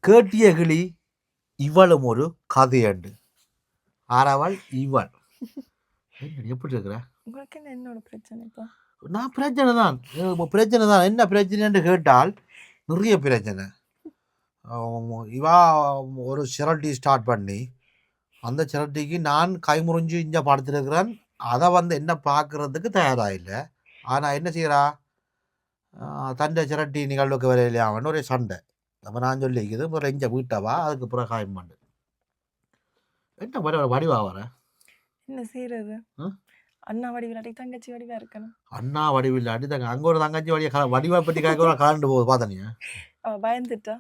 கேட்டிய கிளி இவளும் ஒரு கதையண்டு. ஆறாவள் இவள். எப்படி இருக்கிற? உங்களுக்கு என்ன என்னோட பிரச்சனை இப்போ? நான் பிரச்சனை தான், பிரச்சனை தான். என்ன பிரச்சனைன்னு கேட்டால் நிறைய பிரச்சனை. இவா ஒரு சிரட்டி ஸ்டார்ட் பண்ணி அந்த சிரட்டிக்கு நான் கைமுறிஞ்சு இங்கே படுத்துருக்கிறேன். அதை என்ன பார்க்கறதுக்கு தயாராக இல்லை. ஆனால் என்ன செய்கிறா, தண்டை சிரட்டி நிகழ்வுக்கு வரையிலே அவன் ஒரே சண்டை. அப்போ நான் சொல்லிக்குது பிறகு இங்கே வீட்டவா அதுக்கு பிறகு காயம் பண்ணு. என்ன வடிவா வர என்ன செய்யறது? அண்ணா வடிவில்லாட்டி தங்கச்சி வடிவா இருக்கணும். அண்ணா வடிவில்லாட்டி அங்கே ஒரு தங்கச்சி வடிவா பற்றி கேட்க கலண்டு போகுது பார்த்தனியா? பயந்துட்டா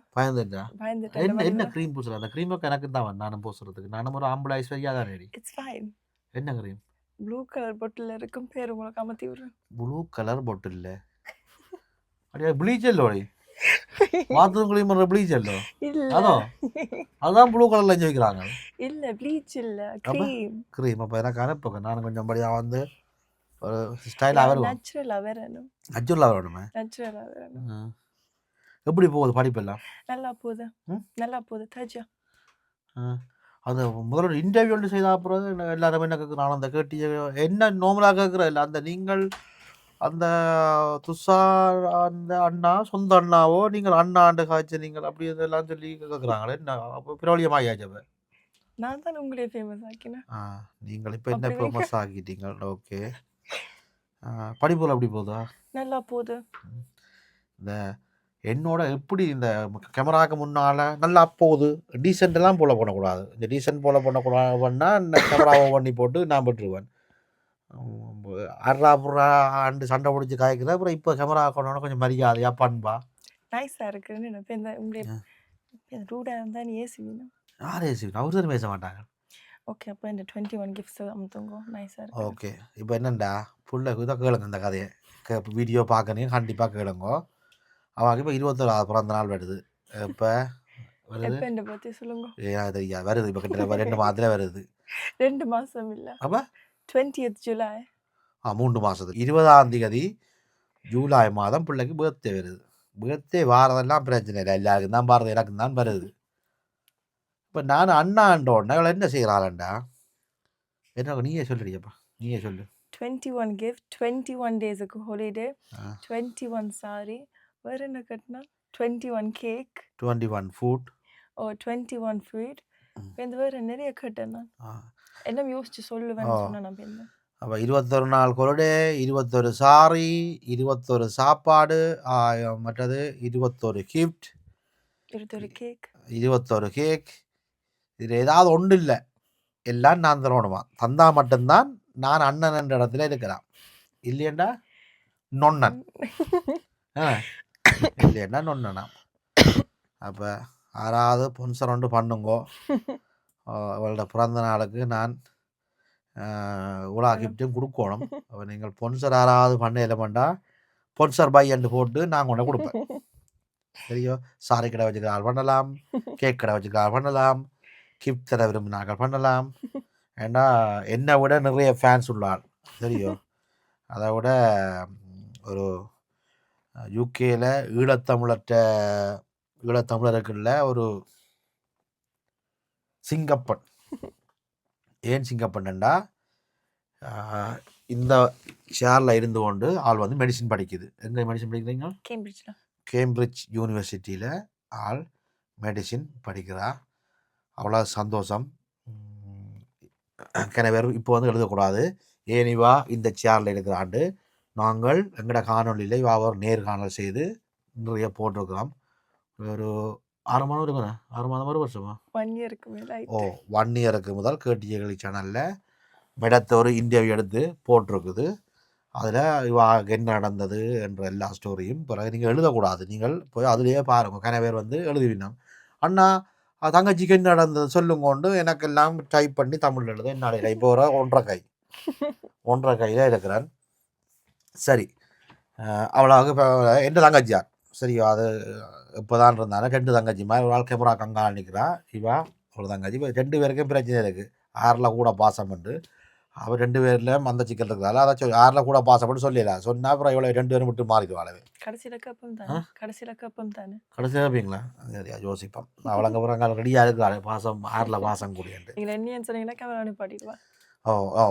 என்ன க்ரீம் பூசுற? அந்த க்ரீமுக்கு எனக்கு தான் நானும் பூசுறதுக்கு. நானும் ஒரு ஆம்பளை ஐஸ்வர்யா தான் ரெடி. It's fine. என்ன க்ரீம்? ப்ளூ கலர் பாட்டில் இருக்கும், பேர் உங்களுக்கு அமர்த்தி விடுறேன். ப்ளூ கலர் பாட்டில் அப்படியே ப்ளீச் இல்லோடி? பாத்ரூம் க்ளீன் பண்ற ப்ளீச் இல்லோ? இல்ல, அதான் ப்ளூ கலர்ல வைக்கிறாங்க. இல்ல ப்ளீச் இல்ல, க்ரீம். க்ரீம் அப்ப எனக்கு அனுப்புங்க. நான் கொஞ்சம் படியா ஒரு ஸ்டைலா வரும். நேச்சுரலா வரணும். நேச்சுரலா வரணுமே. நேச்சுரலா வரணும். எப்படி போகுது படிப்பெல்லாம்? நல்லா போகுது தாஜா. அது முதல்ல இன்டர்வியூ செய்த அப்புறம் எல்லாரும் என்ன கேட்குறாங்க, அந்த கேட்டி என்ன நார்மலாக கேட்குற இல்லை அந்த நீங்கள் அந்த துஷார் அந்த அண்ணா சொந்த அண்ணாவோ நீங்கள் அண்ணாண்டு காய்ச்சி நீங்கள் அப்படி இதெல்லாம் சொல்லி கேட்குறாங்களே. என்ன அப்போ பிரபலியமாகியாச்சு? நான் தான் உங்களே ஃபேமஸ் ஆக்கினேன். நீங்கள் இப்போ என்ன ஃபேமஸ் ஆகிட்டீங்க? ஓகே. படிப்புல எப்படி போகுதா? நல்லா போகுது. இந்த என்னோட எப்படி இந்த கேமராவுக்கு முன்னால் நல்லா போகுது. டீசெண்டெல்லாம் போல பண்ணக்கூடாது. இந்த டீசென்ட் போல பண்ணக்கூடாதுன்னா கேமராவை பண்ணி போட்டு நான் பெற்றுருவேன். அறா ஆண்டு சண்டை பிடிச்சி காய்க்கிறேன். அப்புறம் இப்போ கேமரா கொண்டோன்னா கொஞ்சம் மரியாதையா பண்பா நைஸாக இருக்குன்னு ரூடாக இருந்தால் நீ ஏசுவீனா? யார் ஏசுவீங்க? அவர் தான் பேச மாட்டாங்க. ஓகே, அப்போ இந்த 21 கிஃப்ட்ஸ் அமுத்துங்க. நைஸாக இருக்கு. ஓகே, இப்போ என்னண்டா புள்ள இதை கேளுங்க. இந்த கதையை வீடியோ பார்க்கணும் கண்டிப்பாக கேளுங்க. அவனுக்கு இப்போ 21வது பிறந்த நாள் வருது. இப்போ வருது பற்றி சொல்லுங்க. தெரியா வருது இப்போ கிட்ட 2 மாதத்துல வருது. 2 மாதம் இல்லை, அப்போ 20th ஜூலை. 3 மாதத்துக்கு 20ஆம் தேதி ஜூலை மாதம் பிள்ளைக்கு பர்த்டே வருது. பர்த்டே வாரதெல்லாம் பிரச்சனை இல்லை, எல்லாருக்கும் தான் பாரத எனக்கும் தான் வருது. இப்போ நான் அண்ணாண்டோன்னா என்ன செய்கிறாள்டா? என்ன நீயே சொல்லுறியப்பா, நீயே சொல்லு. 21 gift, 21 டேஸுக்கு ஹாலிடே, 21 சாரி, வேறு என்ன கட்டினா 21 கேக், 21 ஃபுட், 21 ஃபுட். இந்த வேறு நிறைய கட்டேன். நான் என்ன யோசிச்சு சொல்லுவேன்னு சொன்னேன். நான் பேருந்து அப்போ 21 நாள் ஹாலிடே, 21 சாரி, 21 சாப்பாடு, மற்றது 21 கிஃப்ட், 21 கேக். இதில் ஏதாவது ஒன்று இல்லை, எல்லாம் நான் தரணுமா? தந்தா மட்டும்தான் நான் அண்ணன் என்ற இடத்துல இருக்கிறான். இல்லையண்டா நொன்னன், இல்லையண்டா நொன்னனா. அப்போ யாராவது பொன்சர் ஒன்று பண்ணுங்கோ. அவளோட பிறந்த நாளுக்கு நான் உலா கிஃப்ட்டும் கொடுக்கணும். அப்போ நீங்கள் பொன்சர் யாராவது பண்ண இல்லை பண்ணா பொன்சர் பை என்று போட்டு நான் கொண்டு கொடுப்பேன். சரியோ? சாரி கடை வச்சுக்க ஆள் பண்ணலாம், கேக் கடை வச்சுக்க ஆள் பண்ணலாம், கிஃப்ட் தர விரும்பினாக்கள் பண்ணலாம். ஏன்னா என்னை விட நிறைய ஃபேன்ஸ் உள்ளாள். சரியோ? அதை விட ஒரு யூகேயில் ஈழத்தமிழருக்குள்ள ஒரு சிங்கப்பன். ஏன் சிங்கப்பன்டா, இந்த ஷேரில் இருந்து கொண்டு ஆள் மெடிசின் படிக்குது. எங்கே மெடிசின் படிக்கிறீங்க? கேம்பிரிட்ஜ் யூனிவர்சிட்டியில் ஆள் மெடிசின் படிக்கிறா. அவ்வளோ சந்தோஷம். கிணவர் இப்போ எழுதக்கூடாது. ஏனிவா இந்த சேரில் இருக்கிறாண்டு நாங்கள் எங்களோட காணொலியில் இவா ஒரு நேர்காணல் செய்து நிறைய போட்டிருக்கிறோம். ஒரு 6 மாதம் இருக்குண்ணா, 6 மாதம் ஒரு வருஷமா 1 இயருக்கு மேலே. 1 இயருக்கு முதல் கேடிஏ சேனலில் மெடத்த ஒரு இன்டர்வியூ எடுத்து போட்டிருக்குது. அதில் இவா என்ன நடந்தது என்ற எல்லா ஸ்டோரியும் பிறகு நீங்கள் எழுதக்கூடாது. நீங்கள் போய் அதிலேயே பாருங்கள். கிணவர் எழுதுவினோம். அண்ணா தங்கச்சிக்கு என்ன நடந்தது சொல்லுங்கொண்டு எனக்கெல்லாம் டைப் பண்ணி தமிழ் எழுத என்ன இப்போ ஒரு 1.5 கையில் இருக்கிறான். சரி, அவ்வளோ இப்போ எந்த தங்கச்சியார் சரியோ? அது இப்போ தான் இருந்தாங்க 2 தங்கச்சிமா. ஒரு ஆள் கேமரா கங்கா நிற்கிறா, இவா ஒரு தங்கச்சி. இப்போ 2 பேருக்கும் பிரச்சனை இருக்குது. 6ல் கூட பாசம் பண்ணு அவர் 2 பேர்ல அந்த சிக்கல் இருக்கிறதால அதாச்சும் யாரில் கூட பாசப்பட்டு சொல்லலாம். சொன்னா அப்புறம் இவ்வளோ 2 பேரும் விட்டு மாறிடுவாளவே. கடைசியில கப்பம் தானே. கடைசியில கப்பம் தானே. கடைசியாக இருப்பீங்களா? சரியா யோசிப்போம். அவளங்க அப்புறம் அங்கே ரெடியாக இருக்கிறாள் பாசம் ஆறில் பாசம் கூடியன்ட்டு. நீங்க என்னன்னு சொன்னீங்கன்னா கேமரா நிப்பாட்டிடுவா. ஓ ஓ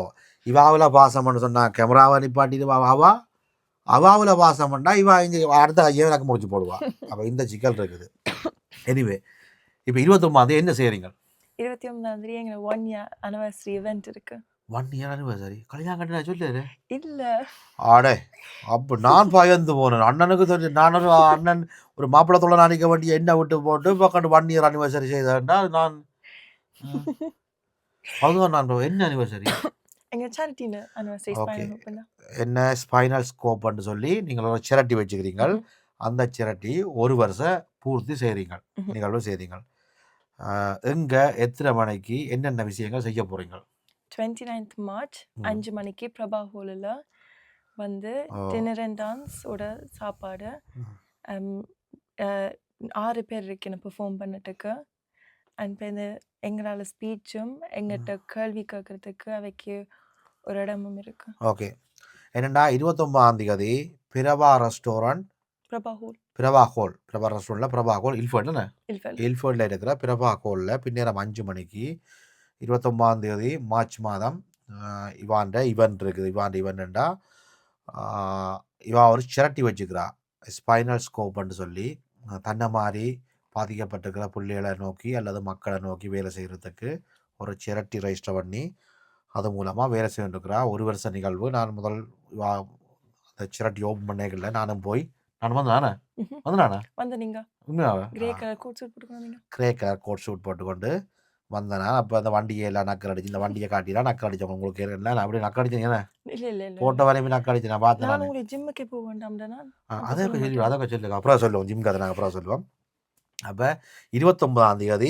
இவாவில் பாசம்னு சொன்னா கேமராவை நிப்பாட்டிட்டு அவாவில் பாசம் பண்ணா இவா இங்கே அடுத்த கையை எனக்கு முடிச்சு போடுவா. அப்போ இந்த சிக்கல் இருக்குது. எனிவே இப்போ 29 என்ன செய்கிறீங்க? 29 எங்களுக்கு 1 year anniversary event இருக்கு. 1 year anniversary கல்யாணம் கட்டினா சொல்லு. இல்ல. ஆடே அப்போ நான் பயந்து போனேன். அண்ணனுக்கு தெரிஞ்சு நான் ஒரு அண்ணன் ஒரு மாப்பிள்ளை தொழில் நினைக்க வேண்டிய என்ன விட்டு போட்டு பக்கத்து 1 year anniversary செய்தேன்டா நான். அதுதான் நான் என்ன anniversary? எங்க சேரிட்டில anniversary ஓகே ஸ்பைனல் ஓப்பன். என்ன ஸ்பைனல் ஸ்கோப்னு சொல்லி நீங்கள் ஒரு சேரிட்டி வச்சுக்கிறீங்க. அந்த சேரிட்டி ஒரு வருஷம் பூர்த்தி செய்கிறீங்க, நிகழ்வு செய்கிறீங்க. எங்கே எத்தனை மணிக்கு என்னென்ன விஷயங்கள் செய்ய போகிறீங்க? 29th March 5 மணிக்கு பிரபா ஹாலில் வந்து டின்னர் அண்ட் டான்ஸோட சாப்பாடு. 6 பேர் இருக்கணும் பெர்ஃபார்ம் பண்ணிட்டுக்கு. அண்ட் இப்போ இந்த எங்களால் ஸ்பீச்சும் எங்கிட்ட கேள்வி கேட்கறதுக்கு அவைக்கு ஒரு இடமும் இருக்கு. ஓகே என்னென்னா 29 பிரபா ரெஸ்டாரண்ட் பிரபா ஹால் ரெஸ்டாரண்ட்டில் பிரபா ஹால் இல்ஃபர்டில் இருக்கிற பிரபா ஹாலில் பின்னேரம் 5 மணிக்கு 29 மார்ச் மாதம் இவாண்ட ஈவெண்ட் இருக்குது. ஈவெண்ட்டா இவா ஒரு சேரிட்டி வச்சுக்கிறா ஸ்பைனல் ஸ்கோப்னு சொல்லி தன்னை மாதிரி பாதிக்கப்பட்டிருக்கிற பிள்ளைகளை நோக்கி அல்லது மக்களை நோக்கி வேலை செய்கிறதுக்கு ஒரு சேரிட்டி ரெஜிஸ்டர் பண்ணி அது மூலமாக வேலை செய்துருக்கிறா. ஒரு வருஷ நிகழ்வு. நான் முதல் அந்த சேரிட்டி ஓப்பன் பண்ணேக்கல நானும் போய் நான் வந்தானே உண்மையாக கிரே கலர் கோட் சூட் போட்டுக்கொண்டு வந்தேன். அப்போ அந்த வண்டியை எல்லாம் நக்கல் அடிச்சு இந்த வண்டியை காட்டிலாம் நக்கல் அடிச்சவங்க உங்களுக்கு என்ன அப்படி நக்கல் அடிச்சீங்க போட்ட வரையுமே நக்கல் அடிச்சு நான் பார்த்தேன். ஜிம்முக்கு போக வேண்டாம் அതൊക്കെ சொல்லுங்க அப்புறம் சொல்லுவோம். ஜிம் கதை நாங்கள் அப்புறம் சொல்லுவோம். அப்போ 29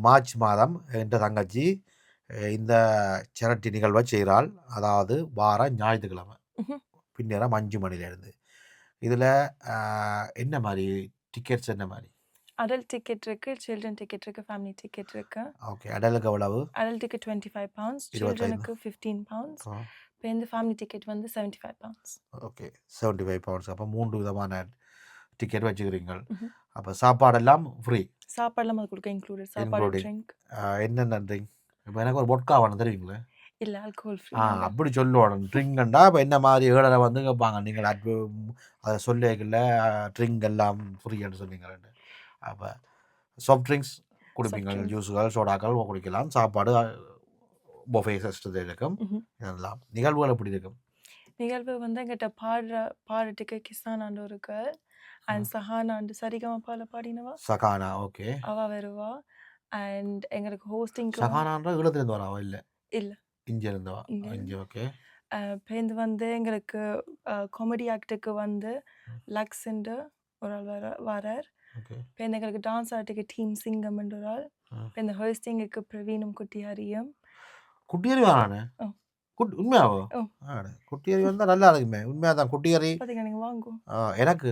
மார்ச் மாதம் என்ற தங்கச்சி இந்த சேரிட்டி நிகழ்வை செய்கிறாள். அதாவது வார ஞாயிற்றுக்கிழமை பின்னேரம் 5 மணிலேருந்து. இதில் என்ன மாதிரி டிக்கெட்ஸ் என்ன மாதிரி? அடல்ட் டிக்கெட் இருக்கு, சில்ட்ரன் டிக்கெட் இருக்கு, ஃபேமிலி டிக்கெட் இருக்கு. ஓகே அடலுக்கு எவ்வளவு? அடல்ட்டுக்கு 25 pounds, சில்ட்ரனுக்கு 15 pounds. இப்போ இந்த ஃபேமிலி டிக்கெட் வந்து 75 pounds. Okay 75 pounds. அப்போ 3 விதமான டிக்கெட் வச்சுக்கிறீங்க. அப்போ சாப்பாடெல்லாம் ஃப்ரீ? சாப்பாடெல்லாம் அது கொடுக்க இன்க்ளூடட். சாப்பாடு ட்ரிங்க் என்னென்ன ட்ரிங்க்? இப்போ எனக்கு ஒரு பொட்கா வேணும் தெரியுங்களே? இல்லை ஆல்கோஹால் ஃப்ரீ. அப்படி சொல்லுவோம். ட்ரிங்க்ண்டா இப்போ என்ன மாதிரி ஏழரை வந்து கேட்பாங்க நீங்கள் அதை சொல்லிக்கல ட்ரிங்க் எல்லாம் ஃப்ரீன்னு சொன்னீங்க. அப்போ சாஃப்ட் ட்ரிங்க்ஸ் குடிப்பீங்க, ஜூஸுகள் சோடாக்கள் குடிக்கலாம். சாப்பாடு பொஃபே சிஸ்டத்தில் இருக்கும். இதெல்லாம் நிகழ்வுகள் எப்படி இருக்கும்? நிகழ்வு வந்து எங்கிட்ட பாடுறதுக்கு கிசானாண்டு இருக்கு. அண்ட் சஹானாண்டு சரிகமபால பாடினவா சகானா. ஓகே அவ வருவா. அண்ட் எங்களுக்கு ஹோஸ்டிங் சகானான்ற ஈழத்துலேருந்து வராவா? இல்லை இல்லை இங்கே இருந்தவா? இங்கே. ஓகே இப்போ வந்து எங்களுக்கு காமெடி ஆக்டுக்கு வந்து லக்ஸ்ண்டு ஒரு ஆள் வரார். இப்போ எங்களுக்கு டான்ஸ் ஆர்ட்டுக்கு டீம் சிங்கம் என்ற ஒரு ஆள். இப்போ இந்த ஹோஸ்டிங்குக்கு பிரவீனும் குட்டியாரியும். குட்டியரி வரானே? உண்மையாவோ? குட்டியரி வந்தால் நல்லா இருக்குமே. உண்மையாக தான் குட்டியரி நீங்கள் வாங்கும். எனக்கு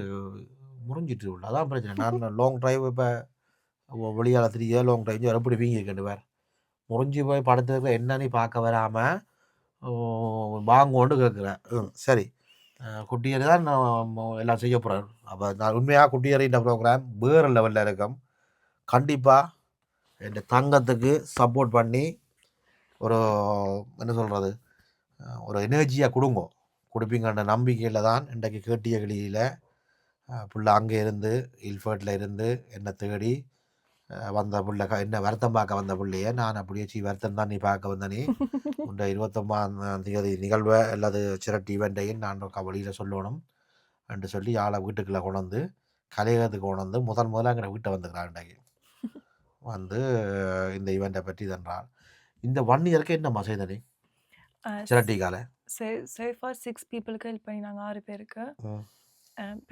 முறிஞ்சிட்டு உள்ள அதான் பிரச்சனை. நான் லாங் ட்ரைவ் இப்போ வெளியால் 3 year லாங் ட்ரைவ் எப்படி வீங்கிருக்கேன் வேறு முறிஞ்சி போய் படுத்துருக்க என்னன்னு பார்க்க வராமல் வாங்கோண்டு கேட்குறேன். சரி குட்டியரி தான் எல்லாம் செய்ய போகிறார். அப்போ நான் உண்மையாக குட்டியரின்ற ப்ரோக்ராம் வேறு லெவலில் இருக்கும். கண்டிப்பாக என் தங்கத்துக்கு சப்போர்ட் பண்ணி ஒரு என்ன சொல்கிறது ஒரு எனர்ஜியாக கொடுப்பீங்கன்ற நம்பிக்கையில் தான் இன்றைக்கு கேட்டிய கிளியில் புள்ள அங்கே இருந்து இல்ஃபர்ட்டில் இருந்து என்னை தேடி வந்த புள்ள என்ன வருத்தம் பார்க்க வந்த பிள்ளைய நான் அப்படியே வருத்தம் தான் நீ பார்க்க வந்த நீ உண்ட 29 நிகழ்வை அல்லது சேரிட்டி ஈவெண்ட்டையும் நான் வழியில் சொல்லணும் என்று சொல்லி ஆளை வீட்டுக்குள்ளே கொண்டு கலையகத்துக்கு கொண்டு முதல்ல அங்கே வீட்டை வந்துக்கிறான். இன்றைக்கு வந்து இந்த ஈவெண்ட்டை பற்றி தன்றான். இந்த 1 yearக்கு என்னம்மா செய்தனி சேரிட்டிக்கால? சேஃபாக 6 பீப்புளுக்கு ஹெல்ப் பண்ணி நாங்கள் 6 பேருக்கு.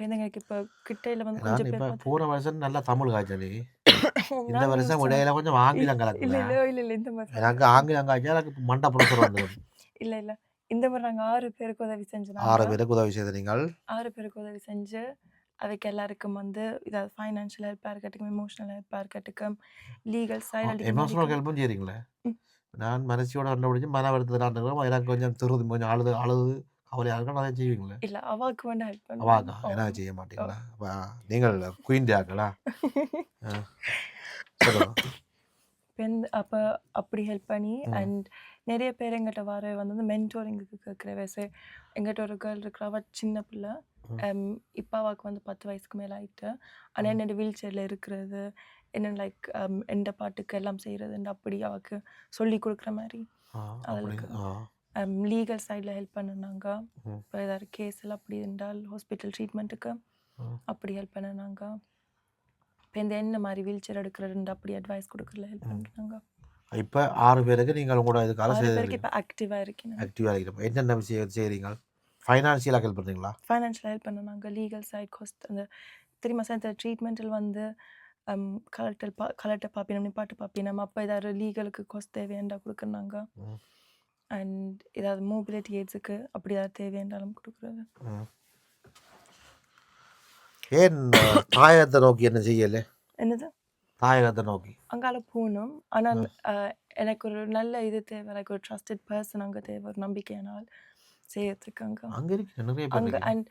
எங்களுக்கு இப்போ கிட்டையில் வந்து கொஞ்சம் இப்போ போன வருஷம் நல்லா தமிழ் காய்ச்சலி. இந்த வருஷம் இடையில கொஞ்சம் ஆங்கிலம் கலக்கு. இல்லை இந்த மாதிரி எனக்கு ஆங்கிலம் காய்ச்சல் எனக்கு மண்டை புரசர் வந்துடும். இல்லை இந்த மாதிரி நாங்கள் 6 பேருக்கு உதவி செஞ்சோம். 6 பேருக்கு உதவி செய்த நீங்கள் 6 பேருக்கு உதவி செஞ்சு அதுக்கு எல்லாருக்கும் வந்து இதாவது ஃபைனான்ஷியல் ஹெல்ப்பாக இருக்கட்டும், எமோஷனல் ஹெல்ப்பாக இருக்கட்டும், லீகல் சைடு. எமோஷனல் ஹெல்ப்பும் செய்கிறீங்களே? நான் மனசியோட கண்டுபிடிச்சு மன வருத்தத்தில் எனக்கு கொஞ்சம் திருது கொஞ்சம் அழுது அழுது கவலையாக இருக்கும் அதை செய்வீங்களே இல்ல அவாக்கு வேண்டாம் ஹெல்ப் பண்ணுவேன். அவாக்கா ஓ. என்ன செய்ய மாட்டீங்களா நீங்கள் குயின்டி ஆக்களா சொல்லுங்க அப்போ அப்படி ஹெல்ப் பண்ணி அண்ட் நிறைய பேர் எங்கிட்ட வர வந்து மென்டோரிங்குக்கு கேட்குற வயசு எங்கிட்ட ஒரு கேர்ள் இருக்கிறவ சின்ன பிள்ளை இப்போ அவாக்கு வந்து 10 வயசுக்கு மேலே ஆயிட்டு ஆனால் என்னோட வீல் சேரில் இருக்கிறது என்ன லைக் எந்த பாட்டுக்கு எல்லாம் செய்கிறதுன்னு அப்படி அவக்கு சொல்லி கொடுக்குற மாதிரி அவளுக்கு லீகல் சைடில் ஹெல்ப் பண்ணினாங்க. இப்போ ஏதாவது கேஸ் எல்லாம் அப்படி இருந்தால் ஹாஸ்பிட்டல் ட்ரீட்மெண்ட்டுக்கு அப்படி ஹெல்ப் பண்ணினாங்க. இப்போ இந்த என்ன மாதிரி வீல் சேர் எடுக்கிறதுண்டு அப்படி அட்வைஸ் கொடுக்குறதுல ஹெல்ப் பண்ணுறாங்க. இப்போ 6 பேருக்கு நீங்கள் உங்களோட இதுக்காக 6 பேருக்கு இப்போ ஆக்டிவாக இருக்கீங்க. ஆக்டிவாக இருக்கிறோம். என்னென்ன விஷயம் செய்கிறீங்க? ஃபைனான்ஷியலாக ஹெல்ப் பண்ணுறீங்களா? ஃபைனான்ஷியலாக ஹெல்ப் பண்ணினாங்க. லீகல் சைட் காஸ்ட் அந்த தெரியுமா சார் இந்த ட்ரீட்மெண்ட்டில் வந்து கலெக்டர் பார்ப்பினம் நிப்பாட்டு பார்ப்பினம் அப்போ ஏதாவது லீகலுக்கு காஸ்ட் தேவையாண்டா கொடுக்குறாங்க. அண்ட் ஏதாவது மோபிலிட்டி எய்ட்ஸுக்கு அப்படி ஏதாவது தேவையாண்டாலும் கொடுக்குறது. ஏன் தாயகத்தை நோக்கி என்ன செய்யலை? என்னது தாயகத்தை நோக்கி அங்கால போகணும். ஆனால் எனக்கு ஒரு நல்ல இது தேவை, எனக்கு ஒரு ட்ரஸ்டட் பர்சன் அங்கே தேவை, ஒரு நம்பிக்கையினால் செய்யறதுக்கு அங்கே இருக்கு நிறைய அங்கே. அண்ட்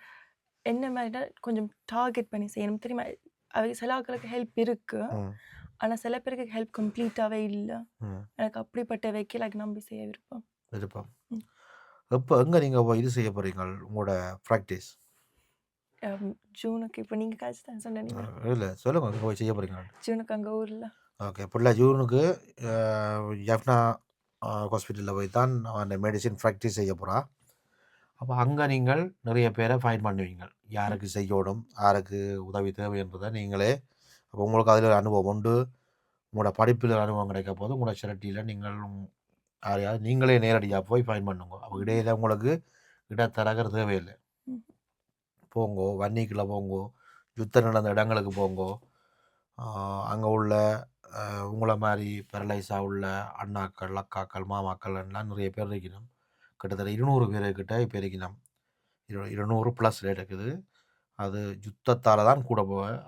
என்ன மாதிரினா கொஞ்சம் டார்கெட் பண்ணி செய்யணும் தெரியுமா. அவை சில ஆட்களுக்கு ஹெல்ப் இருக்கு, ஆனால் சில பேருக்கு ஹெல்ப் கம்ப்ளீட்டாகவே இல்லை. எனக்கு அப்படிப்பட்ட வைக்கல நம்பி செய்ய விருப்பம். எப்போ எங்கே நீங்கள் இது செய்ய போகிறீங்க உங்களோட ப்ராக்டிஸ்? ஜூனுக்கு இப்போ நீங்கள் காய்ச்சி தான் சொன்னீங்க. இல்லை சொல்லுங்கள் அங்கே போய் செய்ய போகிறீங்க. ஜூனுக்கு அங்கே ஊரில். ஓகே பிள்ளை ஜூனுக்கு ஜஃப்னா ஹாஸ்பிட்டலில் போய் தான் அந்த மெடிசின் ப்ராக்டிஸ் செய்ய போகிறா. அப்போ அங்கே நீங்கள் நிறைய பேரை ஃபைன் பண்ணுவீங்க, யாருக்கு செய்யணும் யாருக்கு உதவி தேவை என்பதை நீங்களே. அப்போ உங்களுக்கு அதில் அனுபவம் உண்டு, உங்களோட படிப்பில் அனுபவம் கிடைக்க போது உங்களோட சிரட்டியில் நீங்கள் யாரையாவது நீங்களே நேரடியாக போய் ஃபைன் பண்ணுங்க. அப்போ இடையில உங்களுக்கு இடத்தரகர் தேவையில்லை. போங்கோ வன்னிக்குள்ளே போங்கோ, யுத்தம் நடந்த இடங்களுக்கு போங்கோ. அங்கே உள்ள உங்களை மாதிரி பெரலைஸாக உள்ள அண்ணாக்கள் அக்காக்கள் மாமாக்கள் எல்லாம் நிறைய பேர் இருக்கணும். கிட்டத்தட்ட 200 பேருக்கிட்ட இப்போ இருக்கணும். 200 ப்ளஸ் இருக்குது. அது யுத்தத்தால் தான் கூட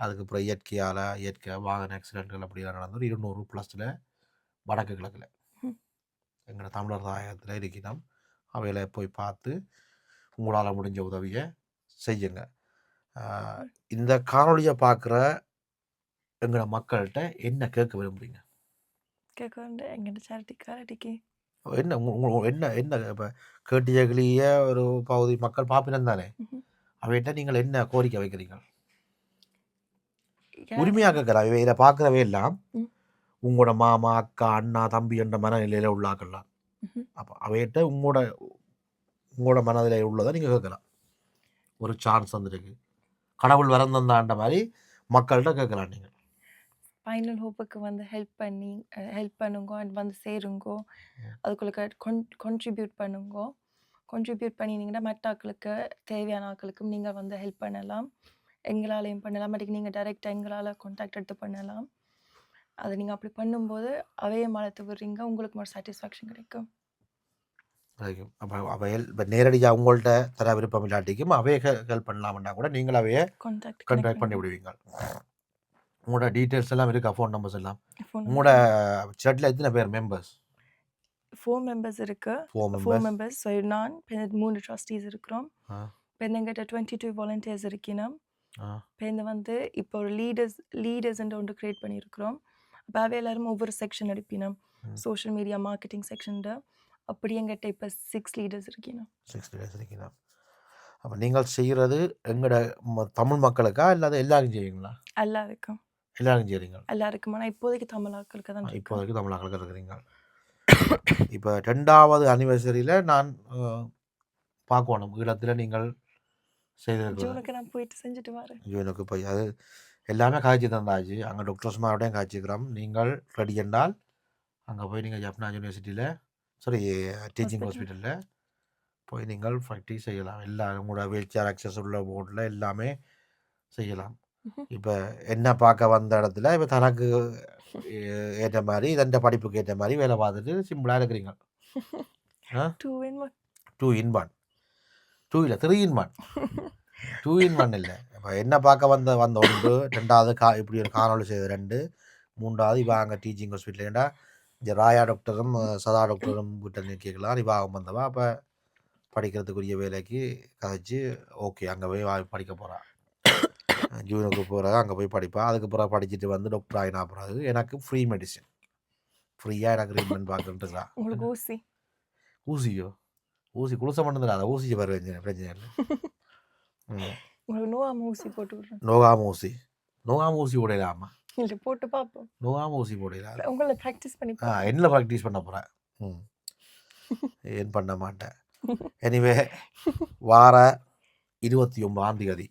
அதுக்கப்புறம் இயற்கை வாகன ஆக்சிடென்ட்கள் அப்படிலாம் நடந்தது 200 ப்ளஸில் வடக்கு கிழக்கில் எங்களோட தமிழர் தாயகத்தில் இருக்கணும். அவையில் போய் பார்த்து உங்களால் முடிஞ்ச உதவியை செய்யுங்க. இந்த காணொலியை பார்க்குற எங்களோட மக்கள்கிட்ட என்ன கேட்க விரும்புகிறீங்க? கேட்க வந்து எங்கிட்ட சேரிட்டிக்கு என்ன என்ன என்ன இப்போ கேட்டியகிலேயே ஒரு பகுதி மக்கள் பார்ப்பினம் தானே, அவைகிட்ட நீங்கள் என்ன கோரிக்கை வைக்கிறீங்க? உரிமையாக கேட்கலாம். இதை பார்க்குறவே எல்லாம் உங்களோட மாமா அக்கா அண்ணா தம்பி என்ற மனநிலையில் உள்ளாக்கலாம். அப்போ அவைகிட்ட உங்களோட மனதில் உள்ளதை நீங்கள் கேட்கலாம். ஒரு சான்ஸ் வந்துருக்கு, கடவுள் வரம் தந்தாண்ட மாதிரி மக்கள்கிட்ட கேட்கலாம். நீங்கள் ஃபைனல் ஹோப்புக்கு வந்து ஹெல்ப் பண்ணுங்க அண்ட் வந்து சேருங்கோ, அதுக்குள்ள கான்ட்ரிபியூட் பண்ணுங்கோ. கான்ட்ரிபியூட் பண்ணினீங்கன்னா மற்ற ஆக்களுக்கு தேவையான ஆக்களுக்கும் நீங்கள் வந்து ஹெல்ப் பண்ணலாம், எங்களாலையும் பண்ணலாம். அதுக்கு நீங்கள் டைரெக்டாக எங்களால் கான்டாக்ட் எடுத்து பண்ணலாம். அதை நீங்கள் அப்படி பண்ணும்போது அவையே மலர்த்து விடுறீங்க, உங்களுக்கு ஒரு சாட்டிஸ்ஃபேக்ஷன் கிடைக்கும். அப்போ அவையல் இப்போ நேரடியாக உங்கள்கிட்ட தர விருப்பம் இல்லாட்டிக்கும் அவையை ஹெல்ப் பண்ணலாம்னா கூட நீங்கள் அவையை கான்டாக்ட் பண்ணி விடுவீங்க. உங்களோட டீட்டெயில்ஸ் எல்லாம் இருக்கா, ஃபோன் நம்பர்ஸ் எல்லாம்? உங்களோட சர்ட்டில் எத்தனை பேர் மெம்பர்ஸ்? 4 மெம்பர்ஸ் இருக்கு. 4 மெம்பர்ஸ். ஸோ நான் 3 ட்ரஸ்டீஸ் இருக்கிறோம். இப்போ எங்கிட்ட 22 வாலண்டியர்ஸ் இருக்கணும். இப்போ வந்து இப்போ ஒரு லீடர்ஸ் ஒன்று க்ரியேட் பண்ணியிருக்கிறோம். அப்போ அவை எல்லாரும் ஒவ்வொரு செக்ஷன் எடுப்பினோம், சோஷியல் மீடியா மார்க்கெட்டிங் செக்ஷன்ட. அப்படி எங்கிட்ட இப்போ 6 லீடர்ஸ் இருக்கணும். 6 லீடர்ஸ் இருக்கணும். அப்போ நீங்கள் செய்கிறது எங்களோட தமிழ் மக்களுக்கா இல்லாத எல்லாருக்கும் செய்வீங்களா? எல்லாருக்கும் செய்கிறீங்க. எல்லாருக்கும். ஆனால் இப்போதைக்கு தமிழாக்களுக்கு தான். இப்போதைக்கு தமிழாக்களுக்கு இருக்கிறீங்க. இப்போ 2வது அனிவர்சரியில் நான் பார்க்கணும் ஈழத்தில் நீங்கள் செய்திருக்கீங்க. ஜூனுக்கு நான் போயிட்டு செஞ்சுட்டு வரேன். ஜூனுக்கு போய் அது எல்லாமே காய்ச்சி தந்தாச்சு. அங்கே டாக்டர்ஸ் மாரோடையும் காய்ச்சிக்கிறோம். நீங்கள் ரெடி என்றால் அங்கே போய் நீங்கள் ஜப்னா யூனிவர்சிட்டியில் டீச்சிங் ஹாஸ்பிட்டலில் போய் நீங்கள் ப்ராக்டிஸ் செய்யலாம். எல்லாம் உங்களோட வீல் சேர் ஆக்சஸ் உள்ள போர்டில் எல்லாமே செய்யலாம். இப்போ என்ன பார்க்க வந்த இடத்துல இப்போ தனக்கு ஏற்ற மாதிரி இதெந்த படிப்புக்கு ஏற்ற மாதிரி வேலை பார்த்துட்டு சிம்பிளாக இருக்கிறீங்க. 2 in 1 2 இல்லை 3 in 1 2 in 1 இல்லை. இப்போ என்ன பார்க்க வந்த 1, 2வது இப்படி ஒரு காணொலி செய்த 2, 3வது இப்போ அங்கே டீச்சிங் ஹாஸ்பிட்டல். ஏன்னா இந்த ராயா டாக்டரும் சதா டாக்டரும் வீட்டை கேட்கலாம் நிவாகம் வந்தவா. அப்போ படிக்கிறதுக்குரிய வேலைக்கு கதைச்சி ஓகே அங்கே போய் படிக்க போகிறான். ஜூனுக்கு போகிறா அங்கே போய் படிப்பான். அதுக்கப்புறம் படிச்சுட்டு வந்து டாக்டர் ஆகினா பிறகு எனக்கு ஃப்ரீ மெடிசன் ஃப்ரீயாக எனக்கு ட்ரீட்மெண்ட் பார்க்குறேன். உங்களுக்கு ஊசி ஊசியோ ஊசி குளிச மட்டும் தான் ஊசியை வர பிரச்சனை இல்லை. உங்களுக்கு நோகாம ஊசி போட்டு விடுறேன். நோகாம ஊசி போடலாமா? இல்லை போட்டு பார்ப்போம். நோகாம ஊசி போடலாம். உங்களை ப்ராக்டிஸ் பண்ணி என்ன ப்ராக்டிஸ் பண்ண போகிறேன்? ஏன் பண்ண மாட்டேன். எனிவே வார 29ஆம் தேதி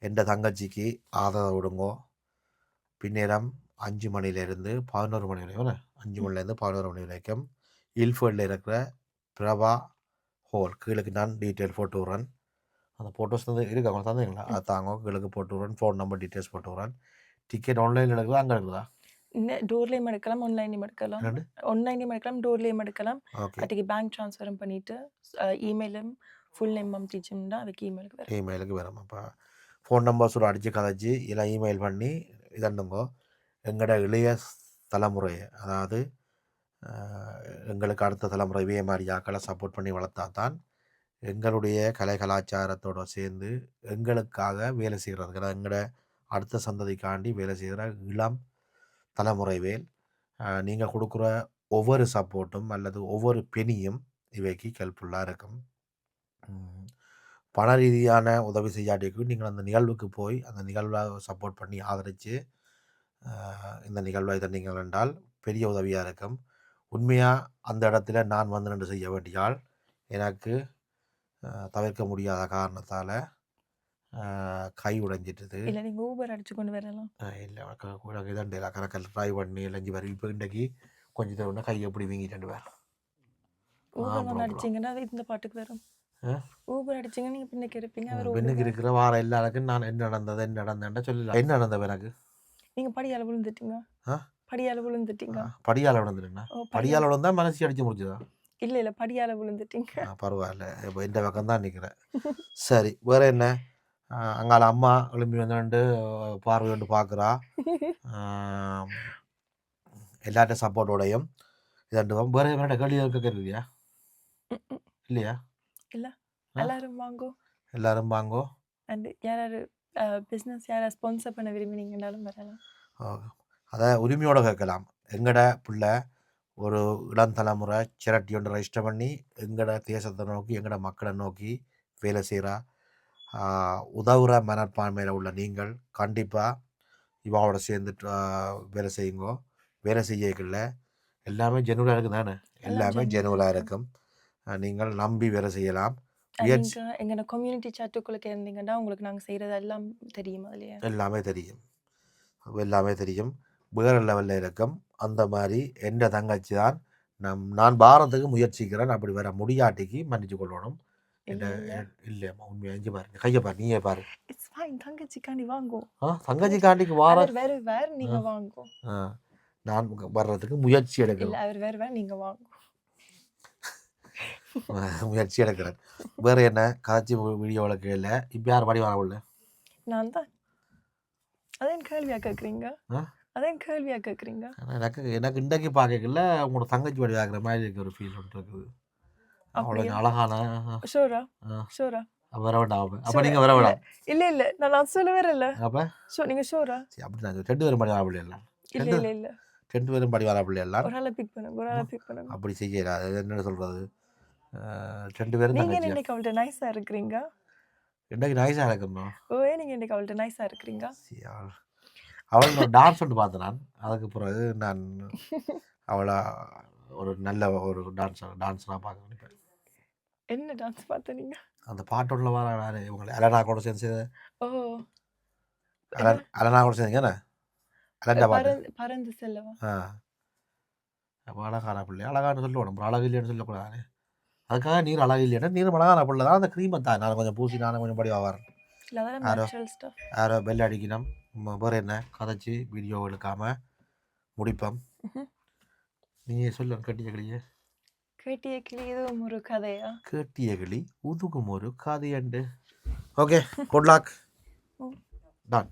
எந்த தங்கச்சிக்கு ஆதரவு விடுங்கோ. பின்னேரம் 5 மணிலேருந்து 11 மணி வரைக்கும் 5 மணிலேருந்து 11 மணி வரைக்கும் இல்ஃபர்டில் இருக்கிற பிரபா ஹோல் கீழே நான் டீட்டெயில் போட்டு விட்றேன். அந்த ஃபோட்டோஸ் வந்து இருக்கு அவங்க தந்தீங்களா? அது தாங்க கீழே போட்டு விட்றேன். ஃபோன் நம்பர் டீட்டெயில்ஸ் போட்டு விட்றேன். டிக்கெட் ஆன்லைனில் எடுக்குதா அங்கே இருக்குதா? டோர்லேயும் எடுக்கலாம், ஆன்லைன்லேயும் எடுக்கலாம். ஆன்லைன்லேயும் எடுக்கலாம், டோர்லேயும் எடுக்கலாம். அதுக்கு பேங்க் ட்ரான்ஸ்ஃபரும் பண்ணிவிட்டு இமெயிலும் ஃபுல் நேம் டீச்சர்னா அதுக்கு இமெயிலுக்கு வரும். அப்போ ஃபோன் நம்பர்ஸோட அடித்து கதைச்சி இல்லை இமெயில் பண்ணி இதண்டுங்கோ. எங்களோட இளைய தலைமுறையை அதாவது எங்களுக்கு அடுத்த தலைமுறை இதே மாதிரி ஆக்களை சப்போர்ட் பண்ணி வளர்த்தா தான் எங்களுடைய கலை கலாச்சாரத்தோடு சேர்ந்து எங்களுக்காக வேலை செய்கிறதுக்கு எங்களோட அடுத்த சந்ததிக்காண்டி வேலை செய்கிற இளம் தலைமுறை வேல். நீங்கள் கொடுக்குற ஒவ்வொரு சப்போர்ட்டும் அல்லது ஒவ்வொரு பெனியும் இவைக்கு ஹெல்ப்ஃபுல்லாக இருக்கும். பண ரீதியான உதவி செய்யாட்டிக்கும் நீங்கள் அந்த நிகழ்வுக்கு போய் அந்த நிகழ்வை சப்போர்ட் பண்ணி ஆதரித்து இந்த நிகழ்வை தந்தீங்கள் என்றால் பெரிய உதவியாக இருக்கும். உண்மையாக அந்த இடத்துல நான் வந்து நின்று செய்ய வேண்டியால் எனக்கு தவிர்க்க முடியாத காரணத்தால் கை உடைஞ்சிட்டுது. இல்லை நீங்கள் ஊபர் அடிச்சு கொண்டு வரலாம். இல்லை கூட இதண்டில் கணக்கில் ட்ரை பண்ணி இளைஞ்சி வரும். இப்போ இன்றைக்கு கொஞ்சம் தவிர கை எப்படி வீங்கிட்டு வேறு ஊபர் அடிச்சிங்கன்னா இந்த பாட்டுக்கு வரும். ஊபர் அடிச்சிங்க நீங்கள் பின்னுக்கு இருப்பீங்க. அவர் பின்னுக்கு இருக்கிற வார எல்லாருக்கும் நான் என்ன நடந்தேன்டா சொல்லலாம். என்ன நடந்த எனக்கு? நீங்கள் படியால் விழுந்துட்டீங்க. படியால் விழுந்துட்டீங்க. படியால் விழுந்துட்டேன்னா படியால் விழுந்தா மனசு அடிச்சு முடிச்சுதா? இல்லை இல்லை படியால் விழுந்துட்டீங்க. பரவாயில்ல, இப்போ இந்த பக்கம் தான் நிற்கிறேன். சரி, வேறு என்ன? அங்கால அம்மா எழும்பி வந்து பார்வை வந்து பார்க்குறா. எல்லார்ட்டும் சப்போர்ட்டோடையும் இதண்டுவோம். வேறு என்னோட கேள்வி கேட்குறியா? இல்லையா? இல்லை, எல்லாரும் வாங்கோ. எல்லாரும் வாங்கோ. அண்ட் யாராவது பிஸ்னஸ் யாராவது ஸ்பான்சர் பண்ண விரும்பினீங்கன்னாலும் வரலாம். அதை உரிமையோடு கேட்கலாம். எங்கட பிள்ளை ஒரு இளம் தலைமுறை சிரட்டி ஒன்று ரெஜிஸ்டர் பண்ணி எங்கட தேசத்தை நோக்கி எங்கட மக்களை நோக்கி வேலை செய்கிறா. உதவுற மனப்பான்மையில் உள்ள நீங்கள் கண்டிப்பாக இவாவோட சேர்ந்து வேலை செய்யுங்கோ. வேலை செய்யல எல்லாமே ஜெனுவலாக இருக்குது தானே? எல்லாமே ஜெனுவலாக இருக்கும். நீங்கள் நம்பி வேலை செய்யலாம். எங்களோட கம்யூனிட்டி சாட்டுக்குள்ளே இருந்தீங்கன்னா உங்களுக்கு நாங்கள் செய்கிறது எல்லாம் தெரியும். அதுலேயே எல்லாமே தெரியும். வேறு லெவலில் இருக்கும். அந்த மாதிரி எந்த தங்கச்சி தான் நான் பாரத்துக்கு முயற்சிக்கிறேன். அப்படி வர முடியாட்டிக்கு மன்னிச்சு கொள்ளணும். இல்லையம்மா, உண்மையாக எஞ்சி பாரு, கையை பாரு, நீயே பாரு. தங்கச்சிக்காண்டி வாங்கோ. தங்கச்சிக்காண்டிக்கு வார வேறு நீங்கள் வாங்கோ. நான் வர்றதுக்கு முயற்சி எடுக்கிறேன். அவர் வேறு நீங்கள் வாங்கோ. முயற்சி எடுக்கிறேன். வேறு என்ன காட்சி வீடியோவில் கேள்வி? இப்போ யார் படி வரவில்ல? நான் தான். அதேன் கேள்வியாக கேட்குறீங்க? எனக்கு இன்றைக்கு பார்க்கல உங்களோட தங்கச்சி படி ஆகிற மாதிரி இருக்க ஒரு ஃபீல் இருக்குது. அவ்வளோ அழகான ஷோரா வர வேண்டாம். அப்போ நீங்கள் வர வேண்டாம். இல்லை நான் சொல்ல வரல. அப்போ நீங்கள் ஷோரா? அப்படி நான் 2 பேரும் படி வரப்பில்லை எல்லாம். இல்லை 2 பேரும் படி வரப்பில்லை எல்லாம். ஒரு ஆளை பிக் பண்ணுங்க. அப்படி செய்யல. அது என்ன சொல்கிறது? 2 பேரும் நீங்கள் இன்னைக்கு அவள்கிட்ட நைஸாக இருக்கிறீங்க. இன்னைக்கு நைஸாக இருக்கணும். நீங்கள் இன்னைக்கு அவள்கிட்ட நைஸாக இருக்கிறீங்க. அவள் டான்ஸ் ஒன்று பார்த்தேன் நான். அதுக்கு பிறகு நான் அவளை ஒரு நல்ல ஒரு டான்ஸராக பார்க்க நினைப்பேன். என்ன டான்ஸ் பார்த்தேன் நீங்கள்? அந்த பாட்டோட வர இவங்களை அலனா கூட சேர்ந்து அலனா கூட சேர்ந்தீங்கண்ணே. அலண்டா பாட்டு பறந்து செல்லவா? அப்போ அழகான பிள்ளை அழகானு சொல்லுவோம். நம்ம அழகு இல்லைன்னு சொல்லக்கூடாது. அதுக்காக நீர் அழகு இல்லைன்னா நீர் அழகான பிள்ளை தான். அந்த க்ரீமை தான் நான் கொஞ்சம் பூசி நானும் கொஞ்சம் படி வரேன். யாரோ பெல் அடிக்கணும். வேறு என்ன கதைச்சி வீடியோ எடுக்காமல் முடிப்போம். நீங்கள் சொல்ல கட்டிய கிளியே இதுவும் ஒரு கதையா? கேட்டிய கிளி உதுகும் ஒரு கதையண்டு. Okay, good luck. டான்.